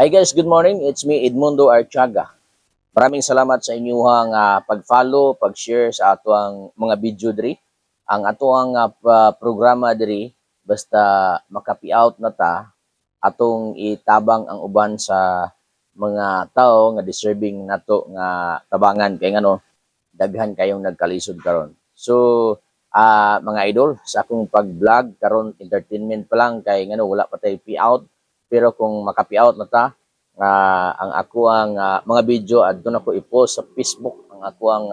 Hi guys, good morning. It's me, Edmundo Archaga. Maraming salamat sa inyong pag-follow, pag-share sa atuang mga video diri. Ang atuang programa diri basta makapi-out na ta atong itabang ang uban sa mga tao nga deserving nato nga tabangan kay ngano daghan kayong nagkalisod karon. So, mga idol, sa akong pag-vlog karon entertainment pa lang kay ngano wala pa tay pi-out, pero kung makapi-out na ta, ang ako ang mga video adto na ko i-post sa Facebook ang ako ang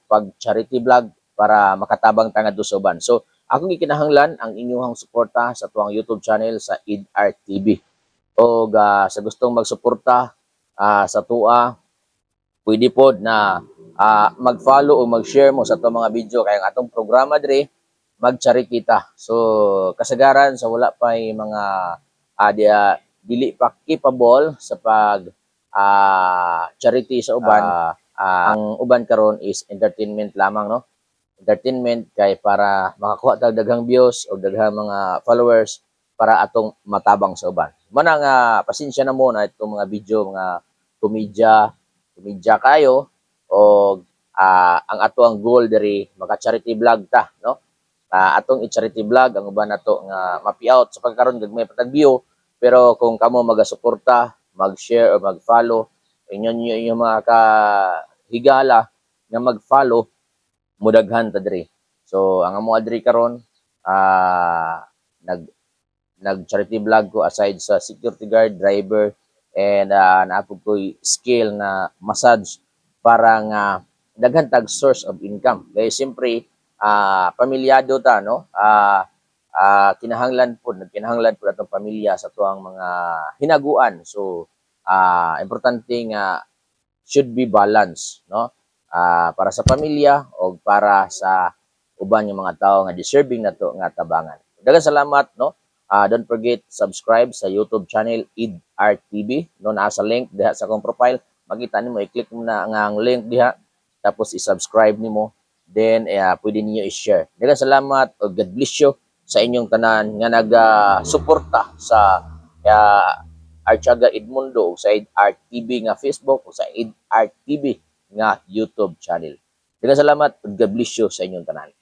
pag charity vlog para makatabang ta nga dusoban. So, akong gikinahanglan ang inyong suporta sa tuwang YouTube channel sa IDR TV. O sa gustong magsuporta sa tua, pwede pod na mag-follow o mag-share mo sa itong mga video kaya ang atong programa dire mag-charity kita. So kasagaran sa wala pa mga dili pa capable sa pag charity sa uban, ang uban karon is entertainment lamang, no? Entertainment kay para makakuha tag daghang views o daghang mga followers para atong matabang sa uban. Mana nga pasensya na mo na itong mga video mga komedya kayo o ang ato ang goal diri maka charity vlog ta, no? Atong i-charity vlog ang uban nato nga mapi-out sa pagkaron gagmay patag view, pero kung kamo magasuporta, mag-share o mag-follow inyong mga kahigala nga mag-follow mudaghan ta diri. So ang amo adri karon nag-charity vlog ko aside sa security guard, driver, and naapog ko skill na massage para nga daghan tag source of income. Kaya siyempre, pamilyado ta, no? Kinahanglan po atong pamilya sa tuang mga hinaguan. So, importante nga should be balance, no? Para sa pamilya o para sa uban yung mga tao nga deserving na to nga tabangan. Daghang salamat, no? Don't forget subscribe sa YouTube channel IDR TV. No, naa sa link diha sa akong profile. Makita nimo i-click mo na ang link diha tapos i-subscribe nimo. Then pwede niyo i-share. Daghang salamat o God bless you sa inyong tanan nga nag-suporta sa Archaga Edmundo o sa IDR TV nga Facebook o sa IDR TV nga YouTube channel. Daghang salamat o God bless you sa inyong tanan.